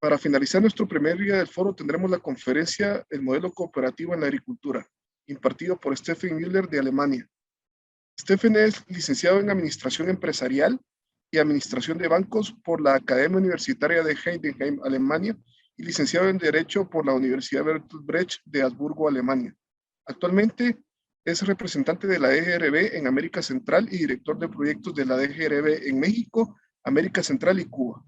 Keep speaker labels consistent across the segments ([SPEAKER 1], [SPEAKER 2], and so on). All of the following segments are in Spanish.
[SPEAKER 1] Para finalizar nuestro primer día del foro tendremos la conferencia El modelo cooperativo en la agricultura, impartido por Steffen Müller de Alemania. Steffen es licenciado en Administración Empresarial y Administración de Bancos por la Academia Universitaria de Heidenheim, Alemania, y licenciado en Derecho por la Universidad Bertolt Brecht de Habsburgo, Alemania. Actualmente es representante de la DGRB en América Central y director de proyectos de la DGRB en México, América Central y Cuba.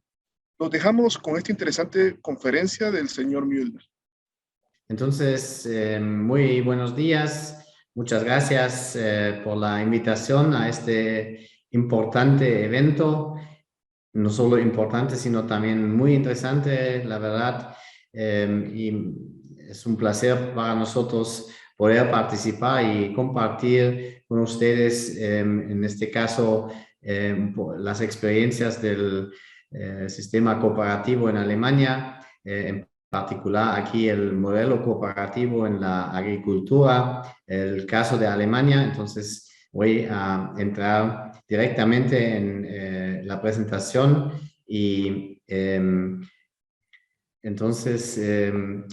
[SPEAKER 1] Los dejamos con esta interesante conferencia del señor Müller.
[SPEAKER 2] Entonces, muy buenos días. Muchas gracias por la invitación a este importante evento. No solo importante, sino también muy interesante, la verdad. Y es un placer para nosotros poder participar y compartir con ustedes, en este caso, las experiencias del sistema cooperativo en Alemania, en particular aquí el modelo cooperativo en la agricultura, el caso de Alemania. Entonces voy a entrar directamente en la presentación y entonces en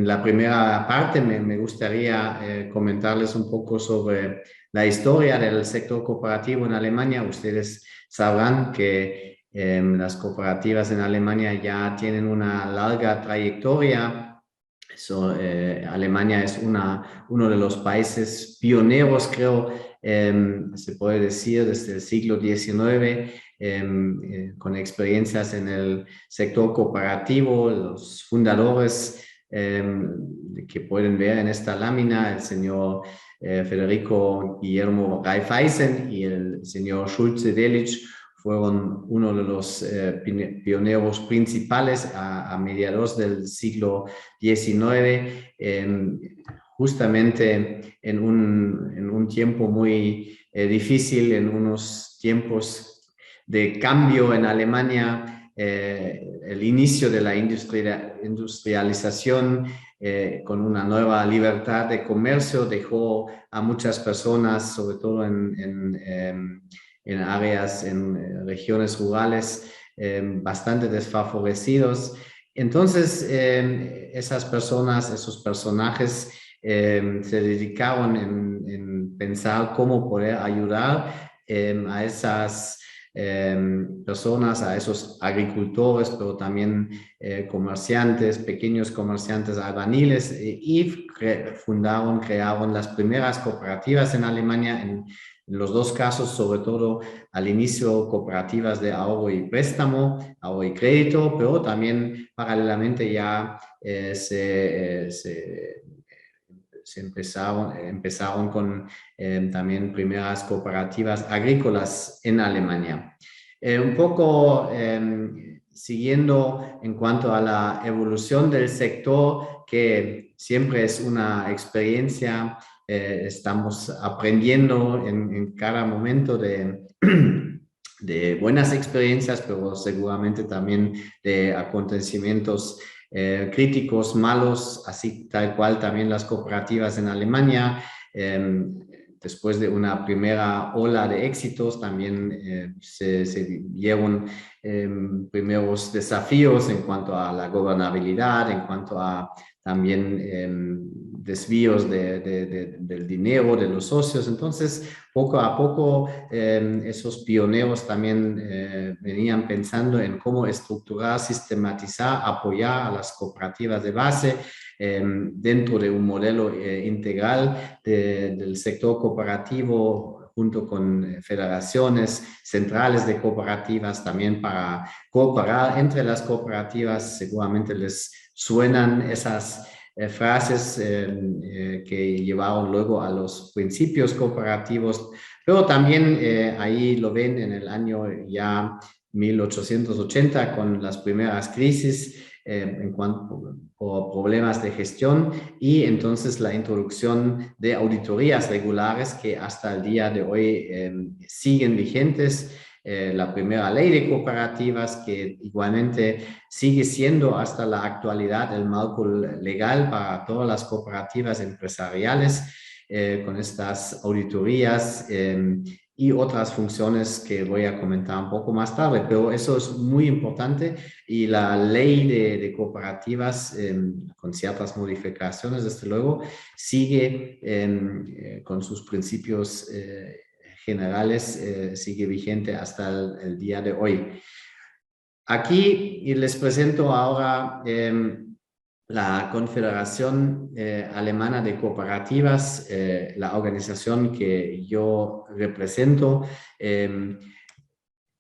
[SPEAKER 2] la primera parte me gustaría comentarles un poco sobre la historia del sector cooperativo en Alemania. Ustedes sabrán que las cooperativas en Alemania ya tienen una larga trayectoria. Alemania es uno de los países pioneros, creo, se puede decir, desde el siglo XIX, con experiencias en el sector cooperativo. Los fundadores que pueden ver en esta lámina, el señor Federico Guillermo Raiffeisen y el señor Schulze-Delitzsch, fueron uno de los pioneros principales a mediados del siglo XIX, justamente en un tiempo muy difícil, en unos tiempos de cambio en Alemania. El inicio de la industrialización con una nueva libertad de comercio dejó a muchas personas, sobre todo en áreas, en regiones rurales, bastante desfavorecidos. Entonces, esas personas, esos personajes se dedicaron en pensar cómo poder ayudar a esas personas, a esos agricultores, pero también comerciantes, pequeños comerciantes albaniles, y crearon las primeras cooperativas en Alemania, en los dos casos, sobre todo al inicio, cooperativas de ahorro y préstamo, ahorro y crédito, pero también paralelamente ya empezaron con también primeras cooperativas agrícolas en Alemania. Un poco siguiendo en cuanto a la evolución del sector, que siempre es una experiencia. Estamos aprendiendo en cada momento de buenas experiencias, pero seguramente también de acontecimientos críticos, malos, así tal cual también las cooperativas en Alemania. Después de una primera ola de éxitos, también se vieron primeros desafíos en cuanto a la gobernabilidad, en cuanto a también desvíos del dinero de los socios. Entonces, poco a poco, esos pioneros también venían pensando en cómo estructurar, sistematizar, apoyar a las cooperativas de base dentro de un modelo integral del sector cooperativo, junto con federaciones centrales de cooperativas, también para cooperar entre las cooperativas. Seguramente les suenan esas frases que llevaron luego a los principios cooperativos, pero también ahí lo ven en el año ya 1880 con las primeras crisis en cuanto a problemas de gestión, y entonces la introducción de auditorías regulares que hasta el día de hoy siguen vigentes. La primera ley de cooperativas, que igualmente sigue siendo hasta la actualidad el marco legal para todas las cooperativas empresariales, con estas auditorías y otras funciones que voy a comentar un poco más tarde, pero eso es muy importante y la ley de cooperativas, con ciertas modificaciones, desde luego, sigue con sus principios generales, sigue vigente hasta el día de hoy. Aquí les presento ahora la Confederación Alemana de Cooperativas, la organización que yo represento.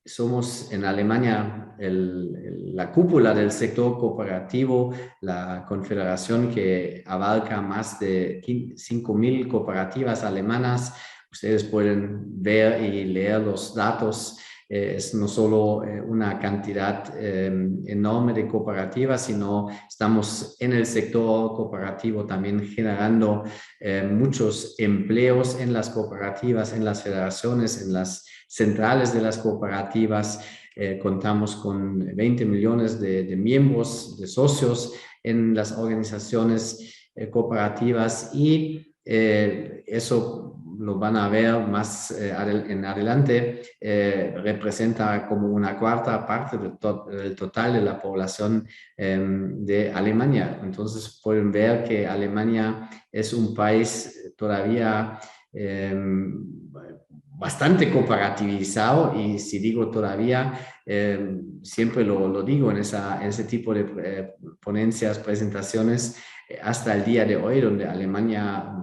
[SPEAKER 2] Somos en Alemania la cúpula del sector cooperativo, la confederación que abarca más de 5.000 cooperativas alemanas. Ustedes pueden ver y leer los datos. Es no solo una cantidad enorme de cooperativas, sino estamos en el sector cooperativo también generando muchos empleos en las cooperativas, en las federaciones, en las centrales de las cooperativas. Contamos con 20 millones de miembros, de socios en las organizaciones cooperativas y eso lo van a ver más en adelante, representa como una cuarta parte del total de la población de Alemania. Entonces pueden ver que Alemania es un país todavía bastante cooperativizado, y si digo todavía, siempre lo digo en ese tipo de ponencias, presentaciones, hasta el día de hoy, donde Alemania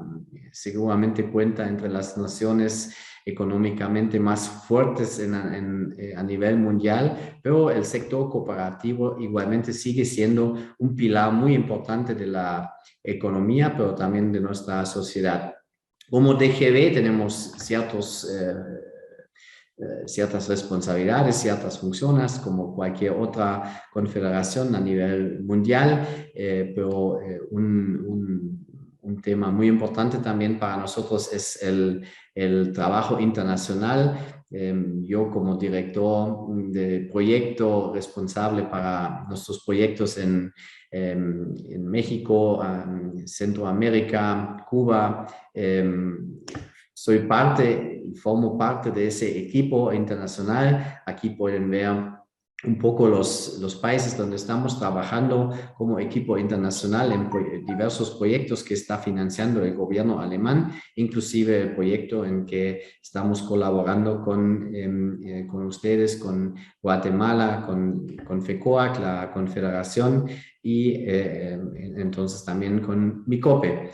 [SPEAKER 2] seguramente cuenta entre las naciones económicamente más fuertes a nivel mundial, pero el sector cooperativo igualmente sigue siendo un pilar muy importante de la economía, pero también de nuestra sociedad. Como DGB tenemos ciertas responsabilidades, ciertas funciones, como cualquier otra confederación a nivel mundial, pero un tema muy importante también para nosotros es el trabajo internacional. Yo como director de proyecto responsable para nuestros proyectos en México, Centroamérica, Cuba, formo parte de ese equipo internacional. Aquí pueden ver un poco los países donde estamos trabajando como equipo internacional en diversos proyectos que está financiando el gobierno alemán, inclusive el proyecto en que estamos colaborando con ustedes, con Guatemala, con FECOAC, la confederación, y entonces también con MICOPE.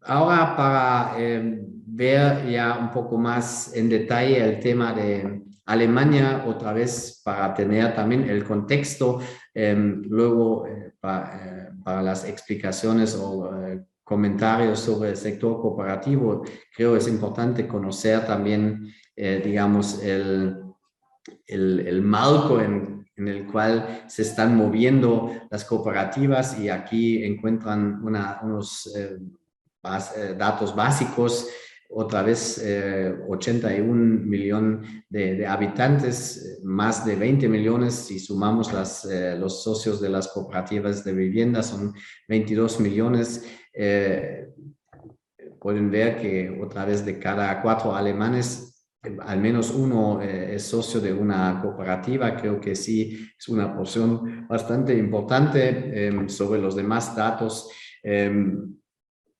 [SPEAKER 2] Ahora, para ver ya un poco más en detalle el tema de Alemania, otra vez para tener también el contexto, luego para las explicaciones o comentarios sobre el sector cooperativo, creo es importante conocer también, digamos, el marco en el cual se están moviendo las cooperativas, y aquí encuentran unos datos básicos. Otra vez 81 millones de habitantes, más de 20 millones si sumamos los socios de las cooperativas de vivienda, son 22 millones. Pueden ver que otra vez de cada 4 alemanes, al menos uno es socio de una cooperativa. Creo que sí es una porción bastante importante. Sobre los demás datos,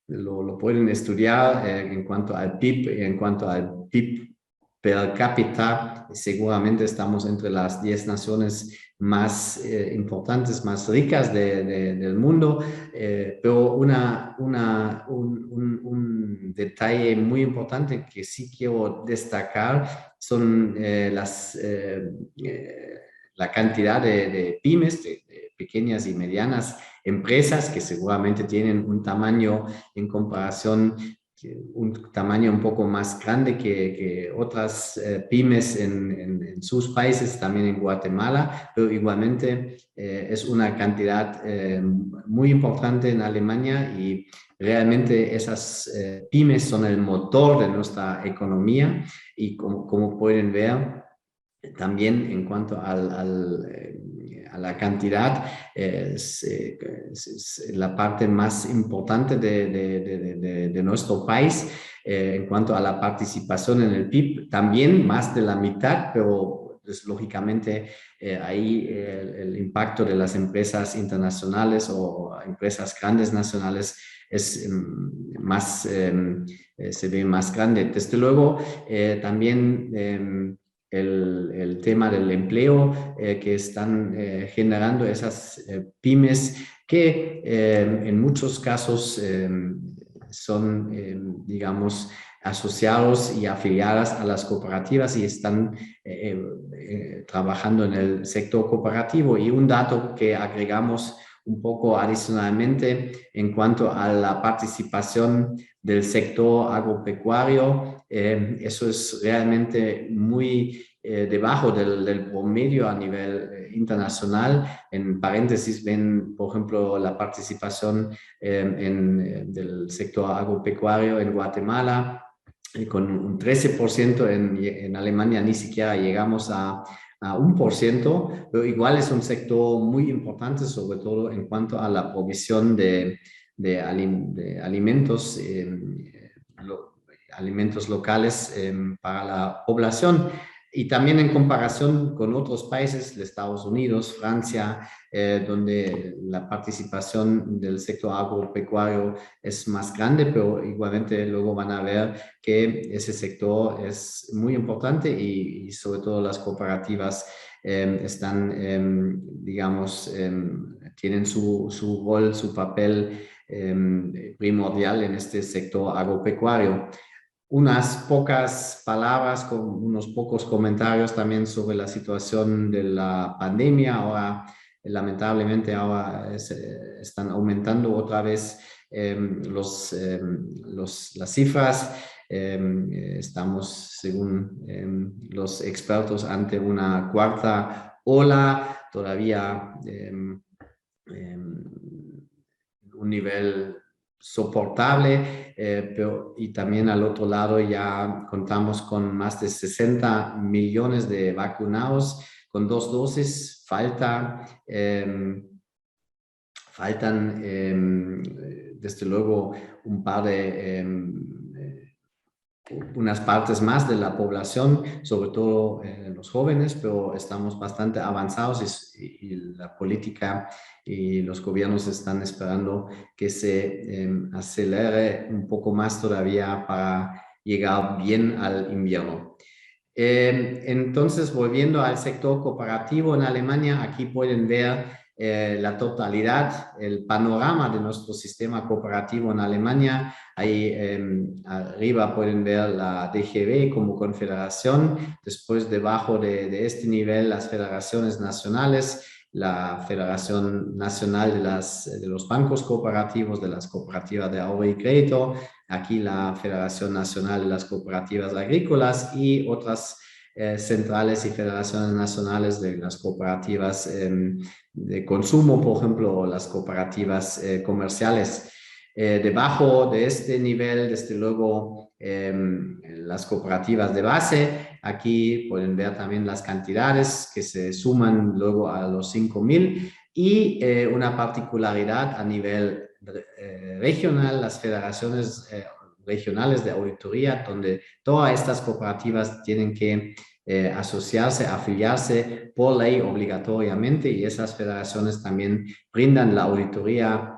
[SPEAKER 2] lo pueden estudiar en cuanto al PIB, en cuanto al PIB per cápita. Seguramente estamos entre las 10 naciones más importantes, más ricas del mundo, pero un detalle muy importante que sí quiero destacar son la cantidad de pymes, de pequeñas y medianas empresas, que seguramente tienen un tamaño en comparación, un tamaño un poco más grande que otras pymes en sus países, también en Guatemala, pero igualmente es una cantidad muy importante en Alemania, y realmente esas pymes son el motor de nuestra economía. Y como pueden ver, también en cuanto a la cantidad, es la parte más importante de nuestro país. En cuanto a la participación en el PIB, también más de la mitad, pero pues, lógicamente ahí el impacto de las empresas internacionales o empresas grandes nacionales es más, se ve más grande. Desde luego, también el tema del empleo que están generando esas pymes que en muchos casos son, digamos, asociados y afiliadas a las cooperativas y están trabajando en el sector cooperativo. Y un dato que agregamos un poco adicionalmente en cuanto a la participación del sector agropecuario, eso es realmente muy debajo del promedio a nivel internacional. En paréntesis ven, por ejemplo, la participación del sector agropecuario en Guatemala, con un 13%, en Alemania ni siquiera llegamos a 1%, pero igual es un sector muy importante, sobre todo en cuanto a la provisión de alimentos, alimentos locales para la población. Y también en comparación con otros países, de Estados Unidos, Francia, donde la participación del sector agropecuario es más grande, pero igualmente luego van a ver que ese sector es muy importante y sobre todo las cooperativas están, digamos, tienen su rol, su papel primordial en este sector agropecuario. Unas pocas palabras, con unos pocos comentarios también sobre la situación de la pandemia. Ahora, lamentablemente, están aumentando otra vez las cifras. Estamos, según los expertos, ante una cuarta ola, todavía un nivel soportable, y también al otro lado ya contamos con más de 60 millones de vacunados con 2 dosis. Faltan desde luego un par de unas partes más de la población, sobre todo los jóvenes, pero estamos bastante avanzados y la política y los gobiernos están esperando que se acelere un poco más todavía para llegar bien al invierno. Entonces, volviendo al sector cooperativo en Alemania, aquí pueden ver la totalidad, el panorama de nuestro sistema cooperativo en Alemania. Ahí arriba pueden ver la DGB como confederación, después debajo de este nivel las federaciones nacionales, la Federación Nacional de los Bancos Cooperativos, de las cooperativas de ahorro y crédito, aquí la Federación Nacional de las Cooperativas Agrícolas y otras centrales y federaciones nacionales de las cooperativas de consumo, por ejemplo, o las cooperativas comerciales. Debajo de este nivel, desde luego, las cooperativas de base. Aquí pueden ver también las cantidades que se suman luego a los 5.000 y una particularidad a nivel regional, las federaciones regionales de auditoría, donde todas estas cooperativas tienen que asociarse, afiliarse por ley obligatoriamente, y esas federaciones también brindan la auditoría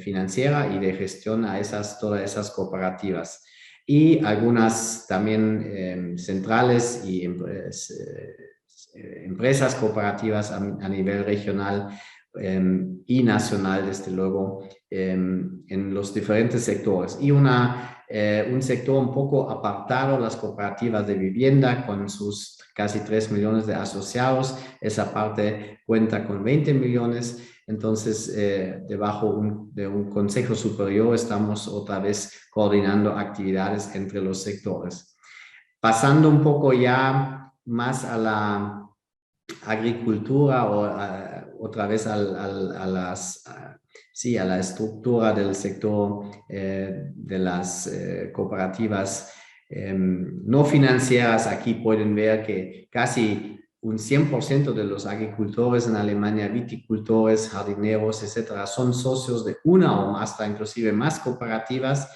[SPEAKER 2] financiera y de gestión a todas esas cooperativas. Y algunas también centrales y empresas cooperativas a nivel regional y nacional, desde luego, en los diferentes sectores. Y un sector un poco apartado, las cooperativas de vivienda, con sus casi 3 millones de asociados. Esa parte cuenta con 20 millones. Entonces, debajo de un consejo superior estamos otra vez coordinando actividades entre los sectores. Pasando un poco ya más a la agricultura o otra vez a la estructura del sector de las cooperativas no financieras. Aquí pueden ver que casi un 100% de los agricultores en Alemania, viticultores, jardineros, etcétera, son socios de una o hasta inclusive más cooperativas.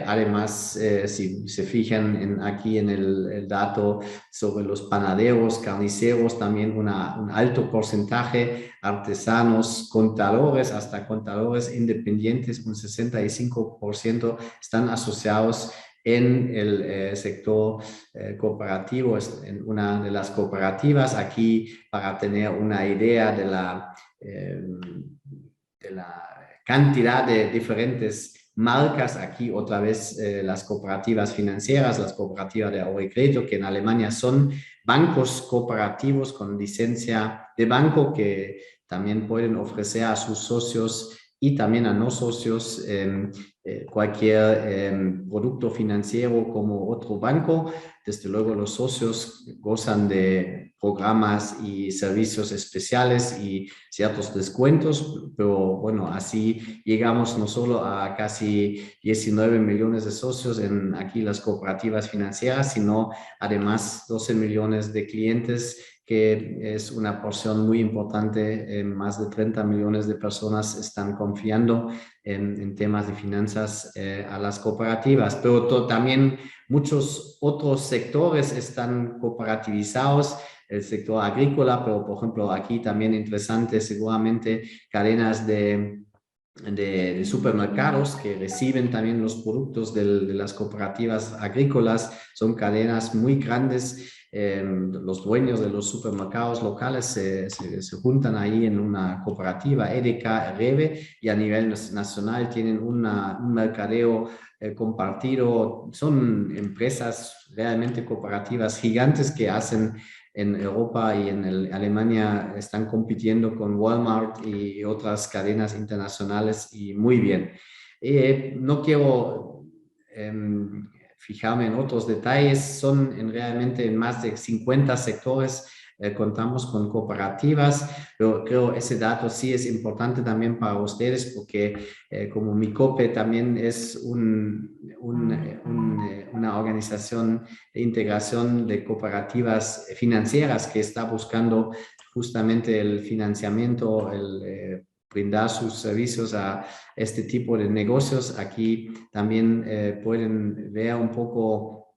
[SPEAKER 2] Además, si se fijan aquí en el dato sobre los panaderos, carniceros, también un alto porcentaje, artesanos, contadores, hasta contadores independientes, un 65% están asociados en el sector cooperativo, en una de las cooperativas. Aquí, para tener una idea de la cantidad de diferentes marcas, aquí otra vez las cooperativas financieras, las cooperativas de ahorro y crédito, que en Alemania son bancos cooperativos con licencia de banco que también pueden ofrecer a sus socios y también a no socios cualquier producto financiero como otro banco. Desde luego los socios gozan de programas y servicios especiales y ciertos descuentos, pero bueno, así llegamos no solo a casi 19 millones de socios en aquí las cooperativas financieras, sino además 12 millones de clientes, que es una porción muy importante. Más de 30 millones de personas están confiando en temas de finanzas a las cooperativas, pero también muchos otros sectores están cooperativizados, el sector agrícola, pero por ejemplo aquí también interesante seguramente cadenas de supermercados que reciben también los productos de las cooperativas agrícolas. Son cadenas muy grandes. Los dueños de los supermercados locales se juntan ahí en una cooperativa, Edeka, Rewe, y a nivel nacional tienen un mercadeo compartido. Son empresas realmente cooperativas gigantes que hacen en Europa y en Alemania, están compitiendo con Walmart y otras cadenas internacionales, y muy bien. No quiero fijarme en otros detalles, son realmente en más de 50 sectores contamos con cooperativas, pero creo ese dato sí es importante también para ustedes, porque como Micope también es una organización de integración de cooperativas financieras que está buscando justamente el financiamiento, brindar sus servicios a este tipo de negocios. Aquí también pueden ver un poco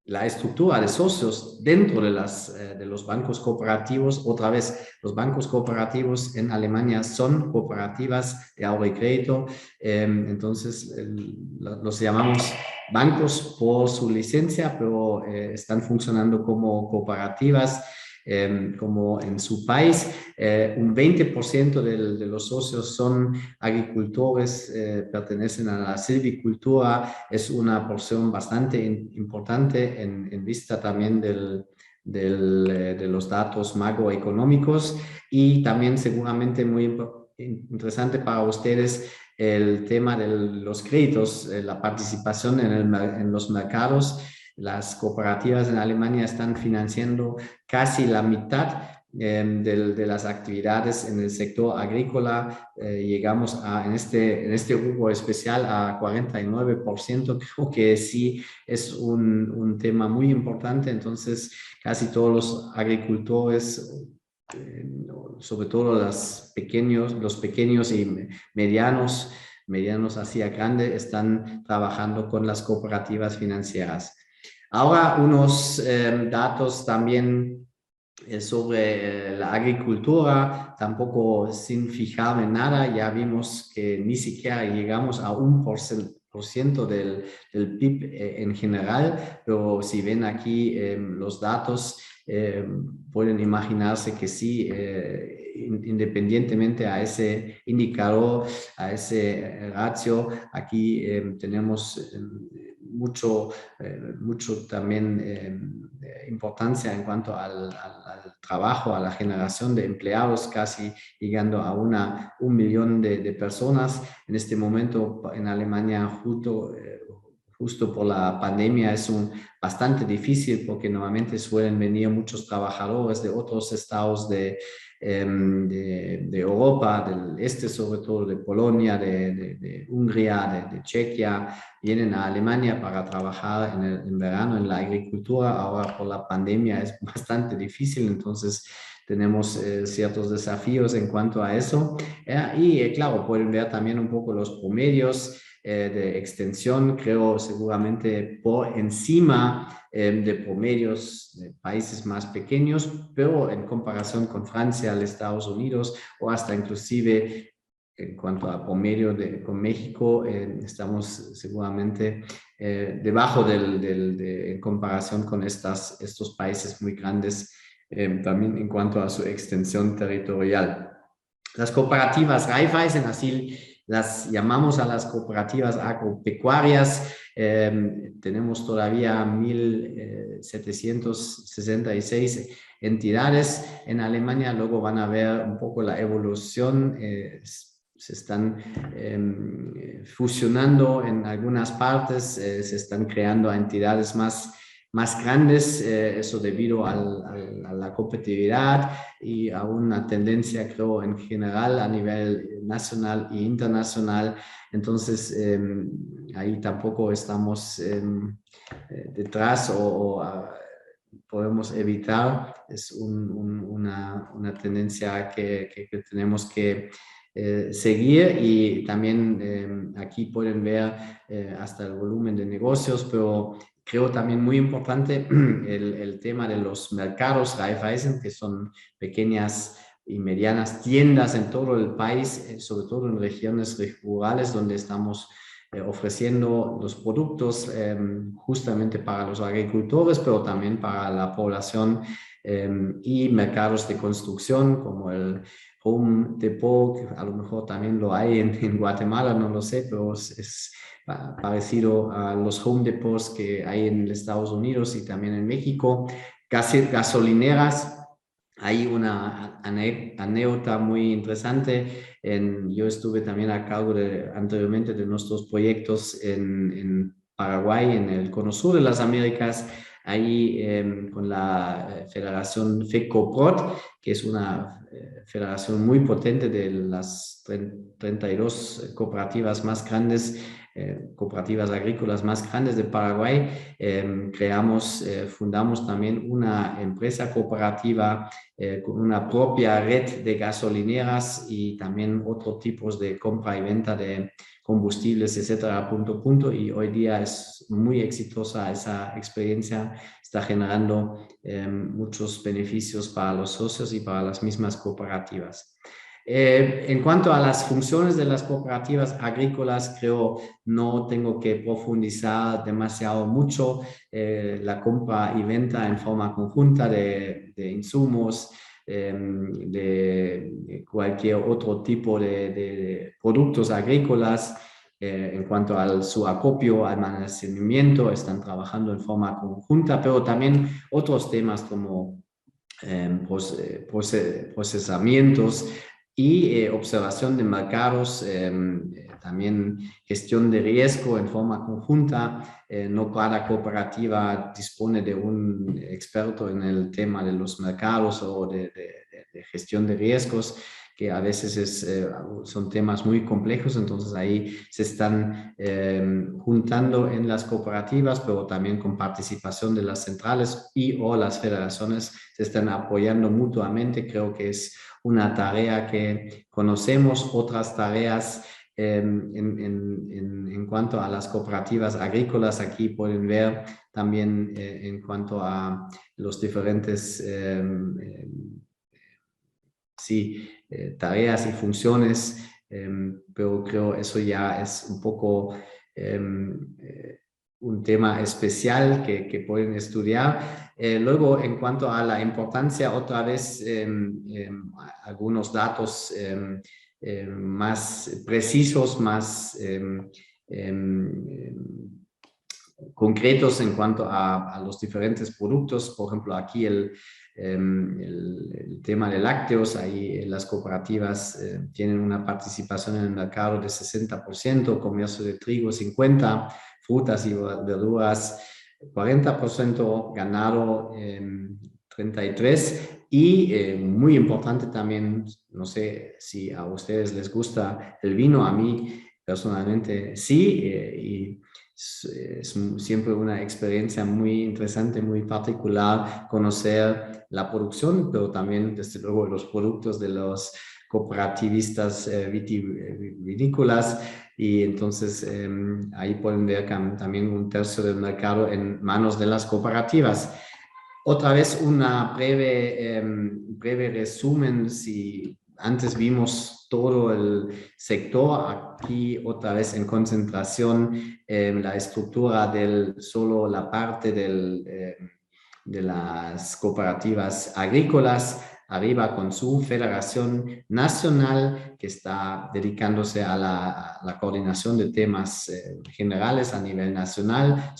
[SPEAKER 2] la estructura de socios dentro de los bancos cooperativos. Otra vez, los bancos cooperativos en Alemania son cooperativas de ahorro y crédito. Entonces, los llamamos bancos por su licencia, pero están funcionando como cooperativas. Como en su país, un 20% de los socios son agricultores, pertenecen a la silvicultura. Es una porción bastante importante en vista también de los datos macroeconómicos, y también seguramente muy interesante para ustedes el tema de los créditos, la participación en los mercados. Las cooperativas en Alemania están financiando casi la mitad de las actividades en el sector agrícola. Llegamos en este grupo especial a 49%. Creo que sí es un tema muy importante. Entonces, casi todos los agricultores, sobre todo los pequeños y medianos hacia grandes, están trabajando con las cooperativas financieras. Ahora unos datos también sobre la agricultura, tampoco sin fijarme en nada. Ya vimos que ni siquiera llegamos a 1% del PIB en general, pero si ven aquí los datos, pueden imaginarse que sí, independientemente a ese indicador, a ese ratio, aquí tenemos mucho también importancia en cuanto al trabajo, a la generación de empleados, casi llegando a 1 millón de personas. En este momento en Alemania, justo por la pandemia, es bastante difícil, porque normalmente suelen venir muchos trabajadores de otros estados de Europa, del este, sobre todo de Polonia, de Hungría, de Chequia, vienen a Alemania para trabajar en verano en la agricultura. Ahora por la pandemia es bastante difícil, entonces tenemos ciertos desafíos en cuanto a eso. Y claro, pueden ver también un poco los promedios. de extensión, creo seguramente por encima de promedios de países más pequeños, pero en comparación con Francia, los Estados Unidos o hasta inclusive en cuanto a promedio con México, estamos seguramente debajo en comparación con estos países muy grandes, también en cuanto a su extensión territorial. Las cooperativas Raiffeisen, así las llamamos a las cooperativas agropecuarias, tenemos todavía 1.766 entidades en Alemania, luego van a ver un poco la evolución, se están fusionando en algunas partes, se están creando entidades más grandes, eso debido a la competitividad y a una tendencia, creo, en general a nivel nacional e internacional. Entonces, ahí tampoco estamos detrás podemos evitar, es una tendencia que tenemos que seguir, y también aquí pueden ver hasta el volumen de negocios, pero creo también muy importante el tema de los mercados Raiffeisen, que son pequeñas y medianas tiendas en todo el país, sobre todo en regiones rurales donde estamos ofreciendo los productos justamente para los agricultores, pero también para la población, y mercados de construcción como el Home Depot, que a lo mejor también lo hay en Guatemala, no lo sé, pero es parecido a los Home Depots que hay en los Estados Unidos y también en México. Gasolineras, hay una anécdota muy interesante. Yo estuve también a cargo anteriormente de nuestros proyectos en Paraguay, en el Cono Sur de las Américas, ahí con la Federación FECOPROT, que es una federación muy potente de las 32 cooperativas más grandes, cooperativas agrícolas más grandes de Paraguay. Fundamos también una empresa cooperativa con una propia red de gasolineras y también otros tipos de compra y venta de combustibles, etcétera, y hoy día es muy exitosa esa experiencia, está generando muchos beneficios para los socios y para las mismas cooperativas. En cuanto a las funciones de las cooperativas agrícolas, creo no tengo que profundizar demasiado mucho. La compra y venta en forma conjunta de insumos, de cualquier otro tipo de productos agrícolas, en cuanto a su acopio, almacenamiento, están trabajando en forma conjunta, pero también otros temas como procesamientos y observación de mercados, también gestión de riesgo en forma conjunta. No cada cooperativa dispone de un experto en el tema de los mercados o de gestión de riesgos, que a veces son temas muy complejos, entonces ahí se están juntando en las cooperativas, pero también con participación de las centrales o las federaciones se están apoyando mutuamente. Creo que es una tarea que conocemos. Otras tareas en cuanto a las cooperativas agrícolas, aquí pueden ver también en cuanto a los diferentes tareas y funciones, pero creo eso ya es un poco un tema especial que pueden estudiar. Luego, en cuanto a la importancia, otra vez algunos datos más precisos, más concretos en cuanto a los diferentes productos. Por ejemplo, aquí el tema de lácteos, ahí las cooperativas tienen una participación en el mercado de 60%, comercio de trigo 50%, frutas y verduras 40%, ganado 33%, y muy importante también, no sé si a ustedes les gusta el vino, a mí personalmente sí, y es siempre una experiencia muy interesante, muy particular conocer la producción, pero también desde luego los productos de los cooperativistas vitivinícolas, y entonces ahí pueden ver también un tercio del mercado en manos de las cooperativas. Otra vez una breve resumen. Si antes vimos todo el sector, aquí otra vez en concentración la estructura solo la parte de las cooperativas agrícolas, arriba con su federación nacional que está dedicándose a la coordinación de temas generales a nivel nacional.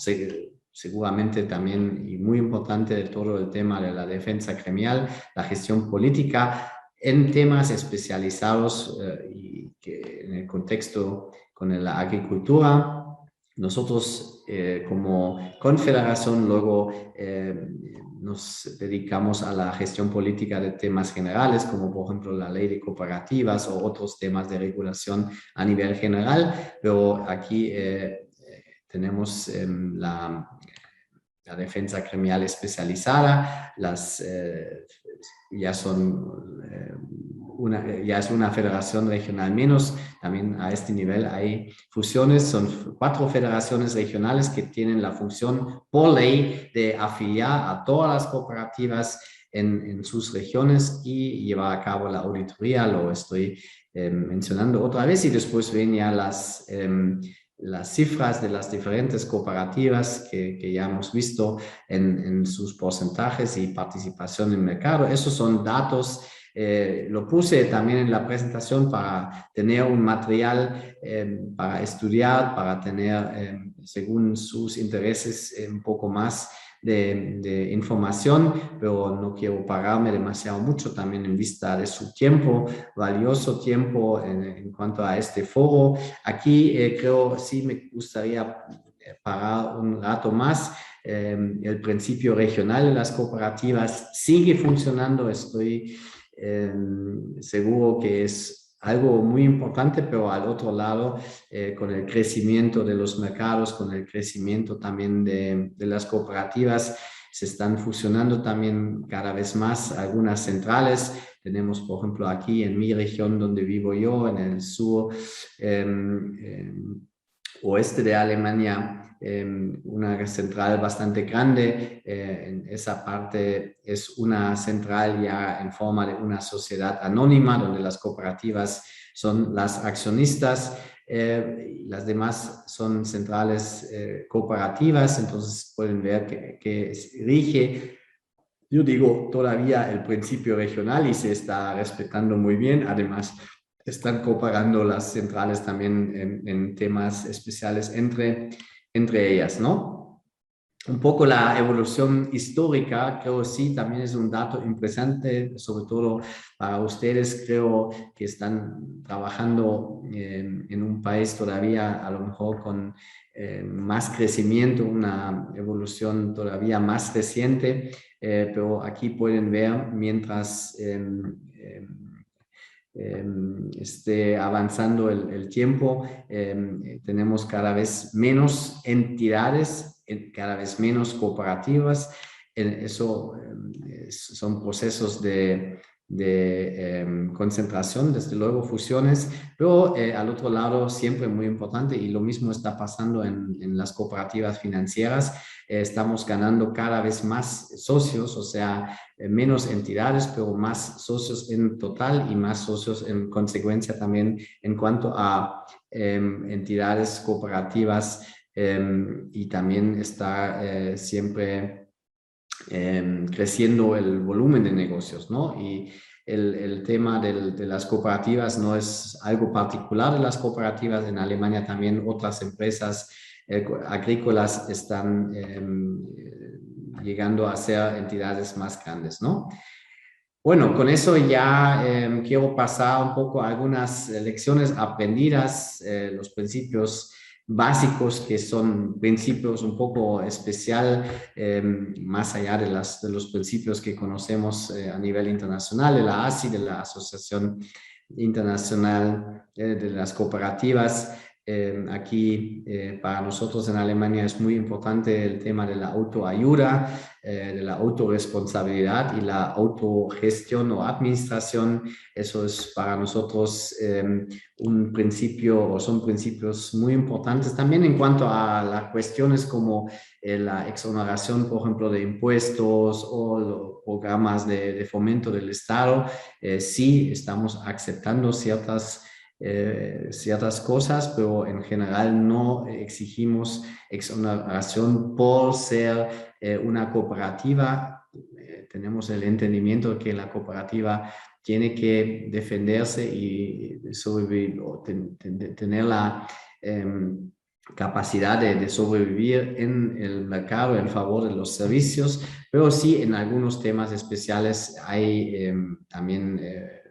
[SPEAKER 2] Seguramente también, y muy importante, de todo el tema de la defensa gremial, la gestión política en temas especializados y que en el contexto con la agricultura. Nosotros como confederación luego nos dedicamos a la gestión política de temas generales, como por ejemplo la ley de cooperativas o otros temas de regulación a nivel general, pero aquí tenemos la defensa gremial especializada, ya es una federación regional menos. También a este nivel hay fusiones, son 4 federaciones regionales que tienen la función por ley de afiliar a todas las cooperativas en sus regiones y llevar a cabo la auditoría. Lo estoy mencionando otra vez, y después ven ya las cifras de las diferentes cooperativas que ya hemos visto en sus porcentajes y participación en el mercado. Esos son datos. Lo puse también en la presentación para tener un material para estudiar, para tener, según sus intereses, un poco más de información, pero no quiero pagarme demasiado mucho también en vista de su tiempo, valioso tiempo en cuanto a este foro. Aquí creo sí me gustaría parar un rato más. El principio regional de las cooperativas sigue funcionando. Estoy seguro que es algo muy importante, pero al otro lado, con el crecimiento de los mercados, con el crecimiento también de las cooperativas, se están fusionando también cada vez más algunas centrales. Tenemos, por ejemplo, aquí en mi región donde vivo yo, en el sur oeste de Alemania, una central bastante grande. En esa parte es una central ya en forma de una sociedad anónima, donde las cooperativas son las accionistas. Las demás son centrales cooperativas. Entonces pueden ver que rige, yo digo, todavía el principio regional y se está respetando muy bien. Además, están cooperando las centrales también en temas especiales entre ellas, ¿no? Un poco la evolución histórica, creo sí, también es un dato interesante, sobre todo para ustedes. Creo que están trabajando en un país todavía a lo mejor con más crecimiento, una evolución todavía más reciente, pero aquí pueden ver mientras esté avanzando el tiempo, tenemos cada vez menos entidades, cada vez menos cooperativas. Eso son procesos de concentración, desde luego fusiones, pero al otro lado siempre muy importante, y lo mismo está pasando en las cooperativas financieras. Estamos ganando cada vez más socios, o sea, menos entidades, pero más socios en total y más socios en consecuencia también en cuanto a entidades cooperativas, y también está siempre creciendo el volumen de negocios, ¿no? Y el tema de las cooperativas no es algo particular de las cooperativas. En Alemania también otras empresas agrícolas están llegando a ser entidades más grandes, ¿no? Bueno, con eso ya quiero pasar un poco a algunas lecciones aprendidas, los principios básicos, que son principios un poco especial, más allá de los principios que conocemos a nivel internacional, de la ASI, de la Asociación Internacional de las Cooperativas. Aquí para nosotros en Alemania es muy importante el tema de la autoayuda, de la autorresponsabilidad y la autogestión o administración. Eso es para nosotros un principio o son principios muy importantes. También en cuanto a las cuestiones como la exoneración, por ejemplo, de impuestos o los programas de fomento del Estado, sí estamos aceptando ciertas cosas, pero en general no exigimos exoneración por ser una cooperativa. Tenemos el entendimiento de que la cooperativa tiene que defenderse y sobrevivir, o tener la capacidad de sobrevivir en el mercado en favor de los servicios, pero sí en algunos temas especiales hay también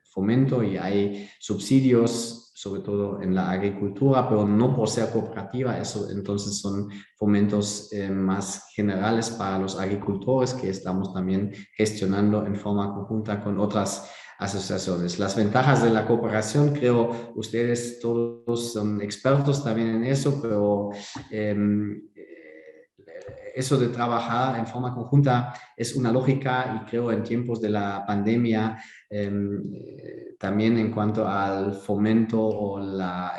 [SPEAKER 2] fomento y hay subsidios, sobre todo en la agricultura, pero no por ser cooperativa. Eso entonces son fomentos más generales para los agricultores que estamos también gestionando en forma conjunta con otras asociaciones. Las ventajas de la cooperación, creo ustedes todos son expertos también en eso, pero eso de trabajar en forma conjunta es una lógica y creo en tiempos de la pandemia también en cuanto al fomento o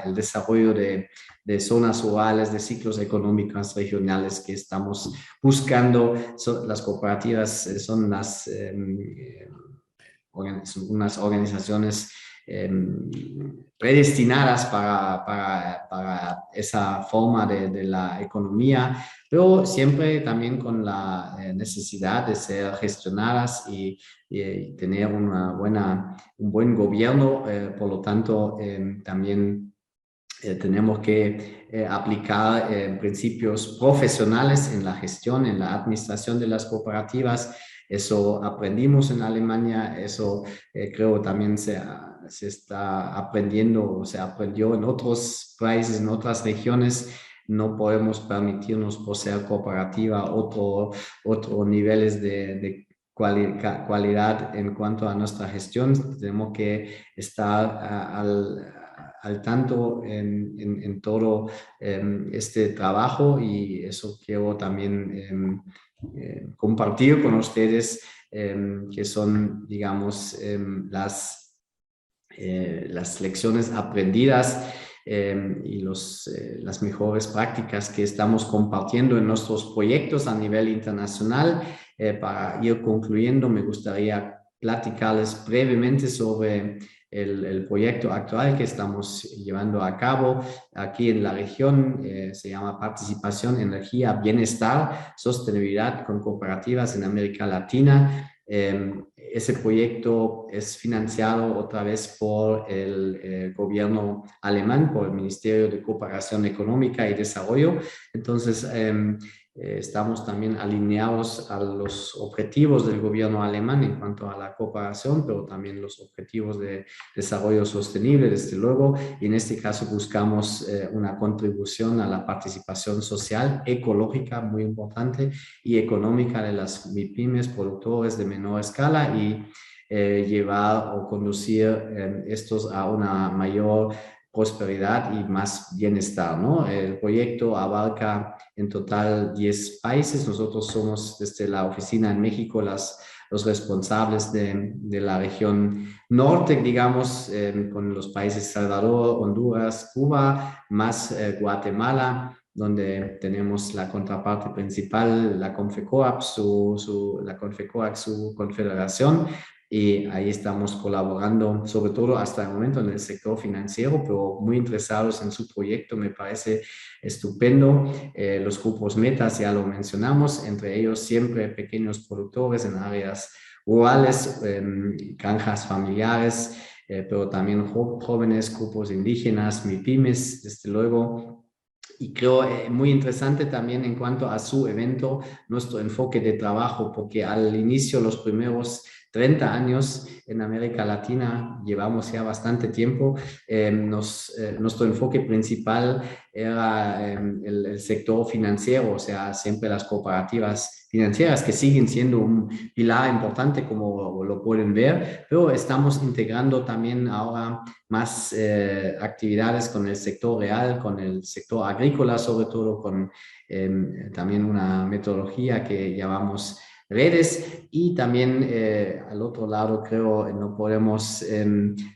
[SPEAKER 2] el desarrollo de zonas rurales, de ciclos económicos regionales que estamos buscando. Las cooperativas son unas organizaciones predestinadas para esa forma de la economía, pero siempre también con la necesidad de ser gestionadas y tener un buen gobierno. Por lo tanto, también tenemos que aplicar principios profesionales en la gestión, en la administración de las cooperativas. Eso aprendimos en Alemania, eso creo también se está aprendiendo, o se aprendió en otros países, en otras regiones. No podemos permitirnos, por ser cooperativa, otros niveles de cualidad en cuanto a nuestra gestión. Tenemos que estar al tanto en todo este trabajo, y eso quiero también compartir con ustedes, que son, digamos, las lecciones aprendidas y las mejores prácticas que estamos compartiendo en nuestros proyectos a nivel internacional. Para ir concluyendo, me gustaría platicarles brevemente sobre el proyecto actual que estamos llevando a cabo aquí en la región. Se llama Participación, Energía, Bienestar, Sostenibilidad con Cooperativas en América Latina. Ese proyecto es financiado otra vez por el gobierno alemán, por el Ministerio de Cooperación Económica y Desarrollo. Entonces, estamos también alineados a los objetivos del gobierno alemán en cuanto a la cooperación, pero también los objetivos de desarrollo sostenible, desde luego. Y en este caso buscamos una contribución a la participación social, ecológica, muy importante, y económica de las MIPYMES, productores de menor escala, y llevar o conducir estos a una mayor prosperidad y más bienestar, ¿no? El proyecto abarca en total 10 países. Nosotros somos desde la oficina en México los responsables de la región norte, digamos, con los países Salvador, Honduras, Cuba, más Guatemala, donde tenemos la contraparte principal, la Confecoop, la Confecoac, su confederación. Y ahí estamos colaborando, sobre todo hasta el momento en el sector financiero, pero muy interesados en su proyecto. Me parece estupendo. Los grupos metas ya lo mencionamos, entre ellos siempre pequeños productores en áreas rurales, granjas familiares, pero también jóvenes, grupos indígenas, MIPYMES, desde luego. Y creo muy interesante también en cuanto a su evento, nuestro enfoque de trabajo, porque al inicio, los primeros 30 años en América Latina, llevamos ya bastante tiempo, nuestro enfoque principal era el sector financiero, o sea, siempre las cooperativas financieras que siguen siendo un pilar importante, como lo pueden ver, pero estamos integrando también ahora más actividades con el sector real, con el sector agrícola, sobre todo con también una metodología que llamamos redes, y también al otro lado creo no podemos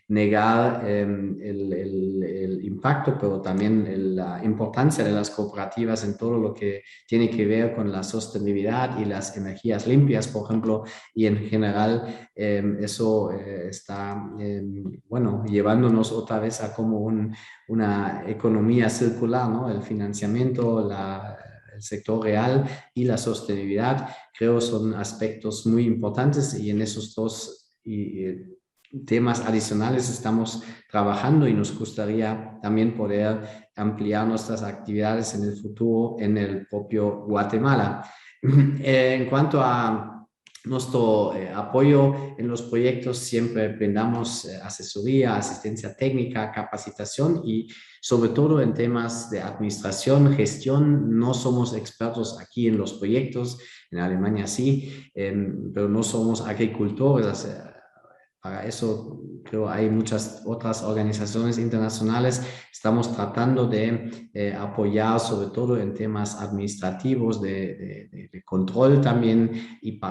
[SPEAKER 2] negar el impacto, pero también la importancia de las cooperativas en todo lo que tiene que ver con la sostenibilidad y las energías limpias, por ejemplo, y en general eso está, bueno, llevándonos otra vez a como una economía circular, ¿no? El financiamiento, el sector real y la sostenibilidad, creo son aspectos muy importantes, y en esos dos temas adicionales estamos trabajando, y nos gustaría también poder ampliar nuestras actividades en el futuro en el propio Guatemala. En cuanto a nuestro apoyo en los proyectos, siempre brindamos asesoría, asistencia técnica, capacitación, y sobre todo en temas de administración, gestión. No somos expertos aquí en los proyectos, en Alemania sí, pero no somos agricultores. Para eso creo hay muchas otras organizaciones internacionales. Estamos tratando de apoyar sobre todo en temas administrativos, de control también, y por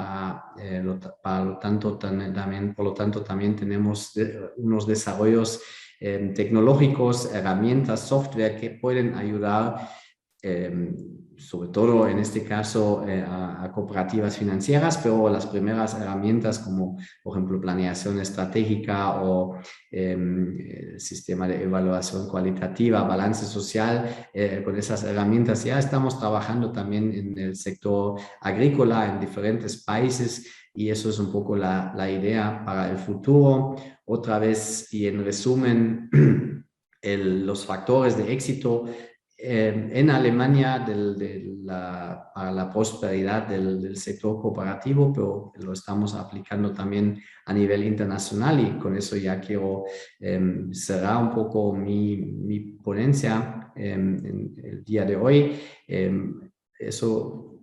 [SPEAKER 2] lo tanto también tenemos unos desarrollos tecnológicos, herramientas, software que pueden ayudar sobre todo en este caso a cooperativas financieras, pero las primeras herramientas como por ejemplo planeación estratégica o sistema de evaluación cualitativa, balance social, con esas herramientas ya estamos trabajando también en el sector agrícola en diferentes países, y eso es un poco la idea para el futuro. Otra vez, y en resumen, los factores de éxito en Alemania para la prosperidad del sector cooperativo, pero lo estamos aplicando también a nivel internacional, y con eso ya quiero cerrar un poco mi ponencia en el día de hoy. Eso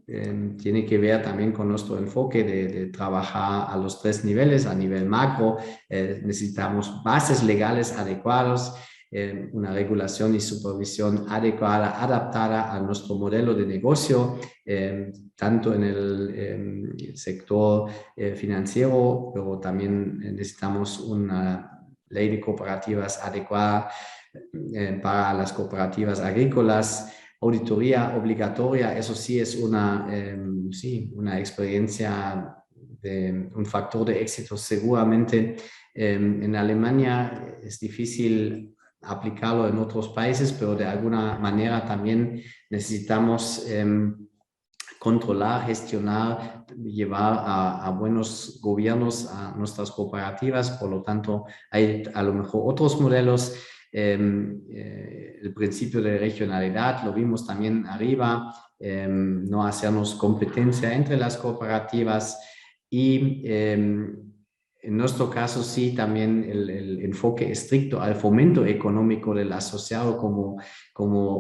[SPEAKER 2] tiene que ver también con nuestro enfoque de trabajar a los 3 niveles. A nivel macro, necesitamos bases legales adecuadas, una regulación y supervisión adecuada, adaptada a nuestro modelo de negocio, tanto en el sector financiero, pero también necesitamos una ley de cooperativas adecuada para las cooperativas agrícolas. Auditoría obligatoria, eso sí es una experiencia, un factor de éxito seguramente. En Alemania es difícil aplicarlo en otros países, pero de alguna manera también necesitamos controlar, gestionar, llevar a buenos gobiernos a nuestras cooperativas. Por lo tanto, hay a lo mejor otros modelos. El principio de regionalidad lo vimos también arriba, no hacernos competencia entre las cooperativas, y en nuestro caso sí también el enfoque estricto al fomento económico del asociado como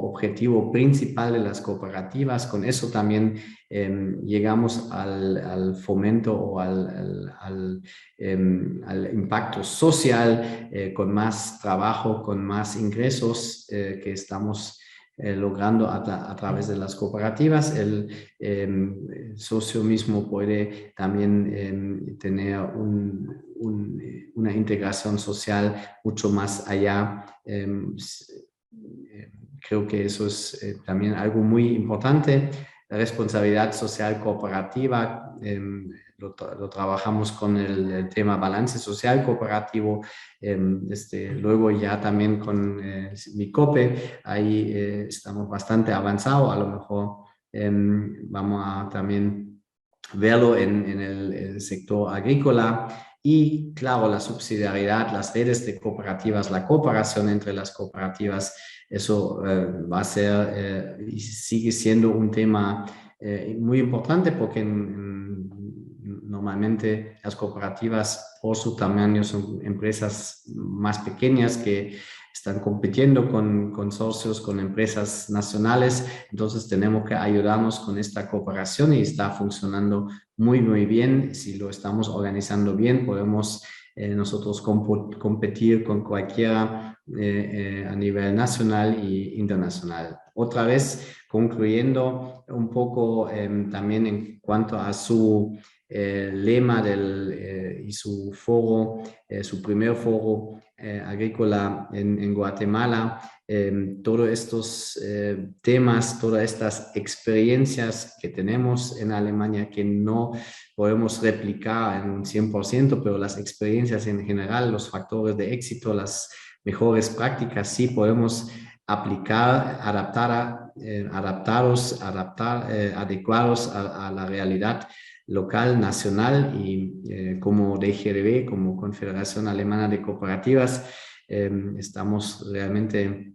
[SPEAKER 2] objetivo principal de las cooperativas. Con eso también llegamos al fomento o al impacto social, con más trabajo, con más ingresos que estamos logrando a través de las cooperativas. El socio mismo puede también tener una integración social mucho más allá. Creo que eso es también algo muy importante. La responsabilidad social cooperativa, lo trabajamos con el tema balance social cooperativo, luego ya también con Micope, ahí estamos bastante avanzados. A lo mejor vamos a también verlo en el sector agrícola. Y claro, la subsidiariedad, las redes de cooperativas, la cooperación entre las cooperativas, eso va a ser y sigue siendo un tema muy importante, porque normalmente las cooperativas por su tamaño son empresas más pequeñas que están compitiendo con consorcios, con empresas nacionales. Entonces tenemos que ayudarnos con esta cooperación y está funcionando muy bien. Si lo estamos organizando bien, podemos nosotros competir con cualquiera a nivel nacional e internacional. Otra vez, concluyendo un poco también en cuanto a su lema y su foro, su primer foro agrícola en Guatemala, todos estos temas, todas estas experiencias que tenemos en Alemania que no podemos replicar en un 100%, pero las experiencias en general, los factores de éxito, las mejores prácticas, sí podemos aplicar, adecuados a la realidad local, nacional y como DGRB, como Confederación Alemana de Cooperativas, estamos realmente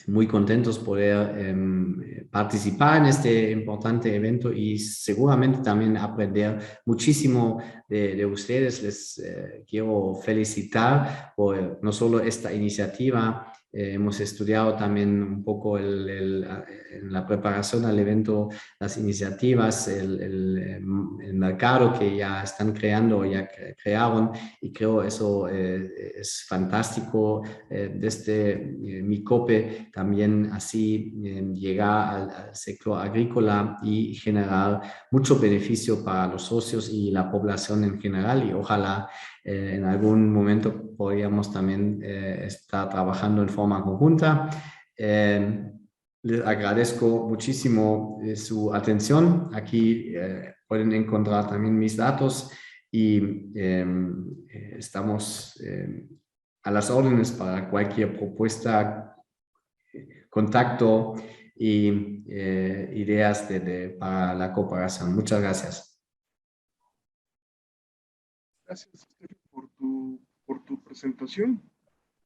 [SPEAKER 2] muy contentos poder participar en este importante evento y seguramente también aprender muchísimo de ustedes. Les quiero felicitar por no solo esta iniciativa. Hemos estudiado también un poco en la preparación al evento las iniciativas, el mercado que ya están creando o ya crearon, y creo eso es fantástico. Desde MICOPE también así llegar al sector agrícola y generar mucho beneficio para los socios y la población en general, y ojalá en algún momento podríamos también estar trabajando en forma conjunta. Les agradezco muchísimo su atención. Aquí pueden encontrar también mis datos y estamos a las órdenes para cualquier propuesta, contacto y ideas para la cooperación. Muchas gracias.
[SPEAKER 1] Gracias, Steffi, por tu presentación.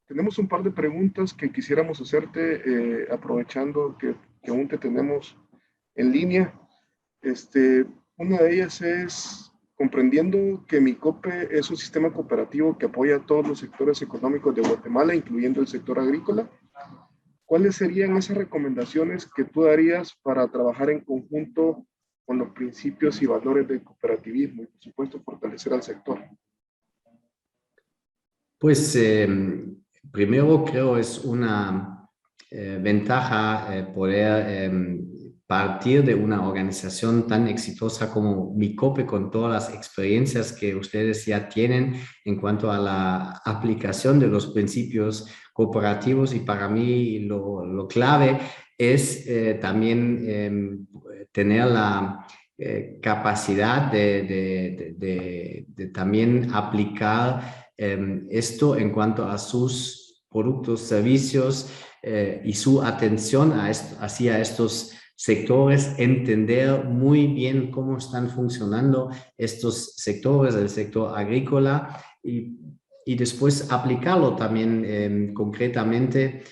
[SPEAKER 1] Tenemos un par de preguntas que quisiéramos hacerte, aprovechando que aún te tenemos en línea. Una de ellas es, comprendiendo que MICOPE es un sistema cooperativo que apoya a todos los sectores económicos de Guatemala, incluyendo el sector agrícola, ¿cuáles serían esas recomendaciones que tú darías para trabajar en conjunto con los principios y valores del cooperativismo y, por supuesto, fortalecer al sector?
[SPEAKER 2] Pues primero creo es una ventaja poder partir de una organización tan exitosa como MICOPE, con todas las experiencias que ustedes ya tienen en cuanto a la aplicación de los principios cooperativos, y para mí lo clave es también tener la capacidad de también aplicar esto en cuanto a sus productos, servicios y su atención hacia estos sectores, entender muy bien cómo están funcionando estos sectores, el sector agrícola, y después aplicarlo también concretamente.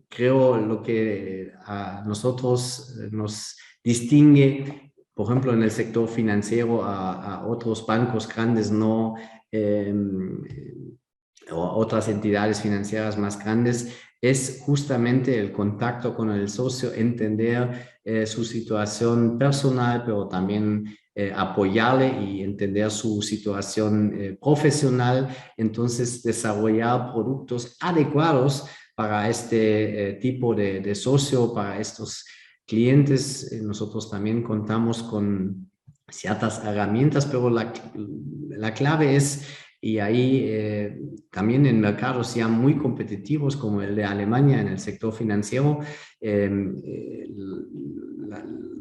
[SPEAKER 2] Creo lo que a nosotros nos distingue, por ejemplo, en el sector financiero a otros bancos grandes, o otras entidades financieras más grandes, es justamente el contacto con el socio, entender su situación personal, pero también apoyarle y entender su situación profesional. Entonces, desarrollar productos adecuados para este tipo de socio, para estos clientes. Nosotros también contamos con ciertas herramientas, pero la clave es, y ahí también en mercados ya muy competitivos como el de Alemania en el sector financiero,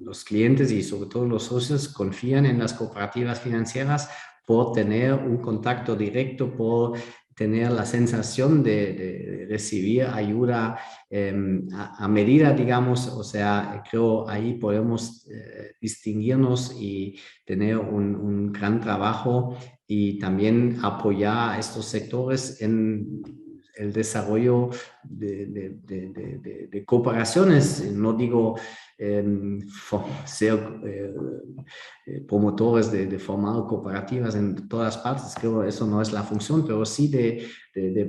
[SPEAKER 2] los clientes y sobre todo los socios confían en las cooperativas financieras por tener un contacto directo, por tener la sensación de recibir ayuda a medida, digamos. O sea, creo ahí podemos distinguirnos y tener un gran trabajo, y también apoyar a estos sectores en el desarrollo de cooperaciones. No digo ser promotores de formar cooperativas en todas partes, creo que eso no es la función, pero sí de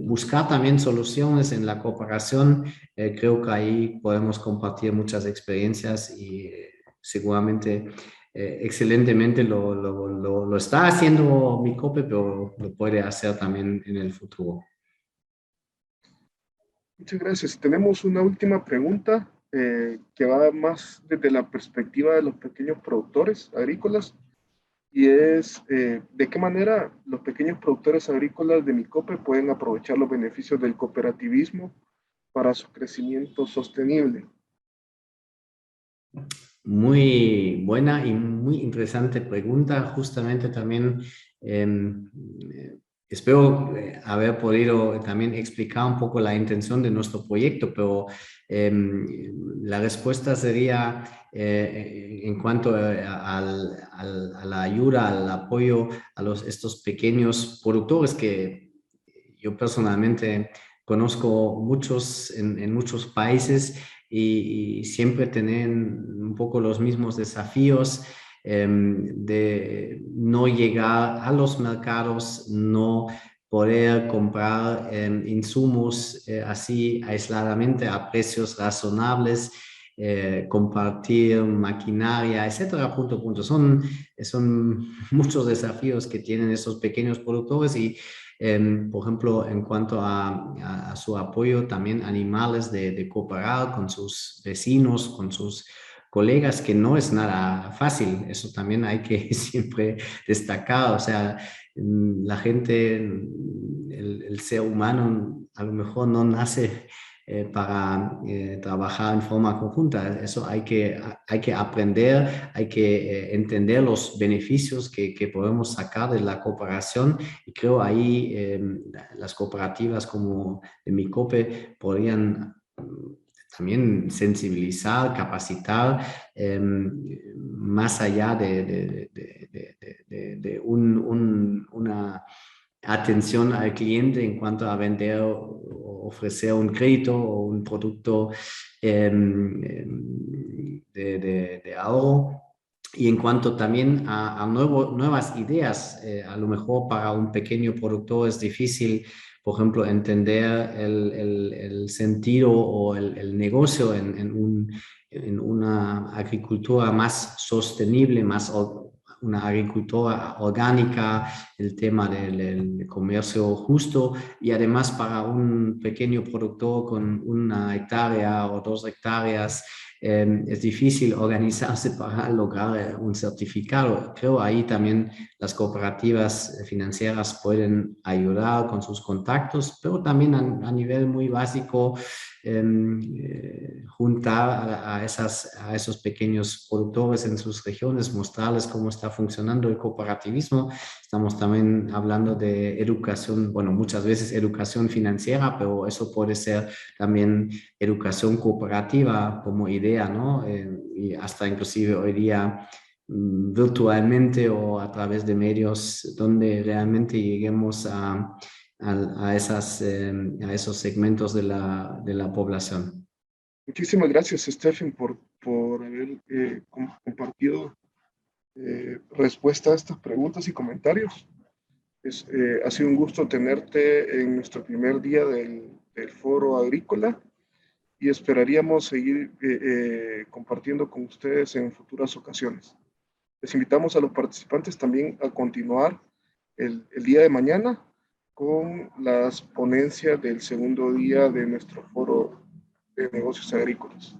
[SPEAKER 2] buscar también soluciones en la cooperación. Creo que ahí podemos compartir muchas experiencias y seguramente excelentemente lo está haciendo Micope, pero lo puede hacer también en el futuro.
[SPEAKER 1] Muchas gracias. Tenemos una última pregunta que va más desde la perspectiva de los pequeños productores agrícolas y es ¿de qué manera los pequeños productores agrícolas de Micope pueden aprovechar los beneficios del cooperativismo para su crecimiento sostenible?
[SPEAKER 2] Muy buena y muy interesante pregunta. Justamente también espero haber podido también explicar un poco la intención de nuestro proyecto, pero la respuesta sería en cuanto a la ayuda, al apoyo a estos pequeños productores que yo personalmente conozco muchos en muchos países y siempre tienen un poco los mismos desafíos de no llegar a los mercados, no poder comprar insumos así aisladamente a precios razonables, compartir maquinaria, etcétera, punto a punto. Son muchos desafíos que tienen esos pequeños productores y por ejemplo, en cuanto a su apoyo también animales de cooperar con sus vecinos, con sus colegas, que no es nada fácil. Eso también hay que siempre destacar. O sea, la gente, el ser humano a lo mejor no nace para trabajar en forma conjunta. Eso hay que aprender, hay que entender los beneficios que podemos sacar de la cooperación y creo ahí las cooperativas como de Micope podrían también sensibilizar, capacitar más allá de una atención al cliente en cuanto a vender o ofrecer un crédito o un producto de ahorro. Y en cuanto también a nuevas ideas, a lo mejor para un pequeño productor es difícil, por ejemplo, entender el sentido o el negocio en una agricultura más sostenible, una agricultura orgánica, el tema del comercio justo y además para un pequeño productor con 1 hectárea o 2 hectáreas es difícil organizarse para lograr un certificado. Creo ahí también las cooperativas financieras pueden ayudar con sus contactos, pero también a nivel muy básico juntar a esos pequeños productores en sus regiones, mostrarles cómo está funcionando el cooperativismo. Estamos también hablando de educación, bueno, muchas veces educación financiera, pero eso puede ser también educación cooperativa como idea, ¿no? Y hasta inclusive hoy día virtualmente o a través de medios donde realmente lleguemos a esos segmentos de la población.
[SPEAKER 1] Muchísimas gracias, Stephen, por haber compartido respuesta a estas preguntas y comentarios. Ha sido un gusto tenerte en nuestro primer día del Foro Agrícola y esperaríamos seguir compartiendo con ustedes en futuras ocasiones. Les invitamos a los participantes también a continuar el día de mañana con las ponencias del segundo día de nuestro Foro de Negocios Agrícolas.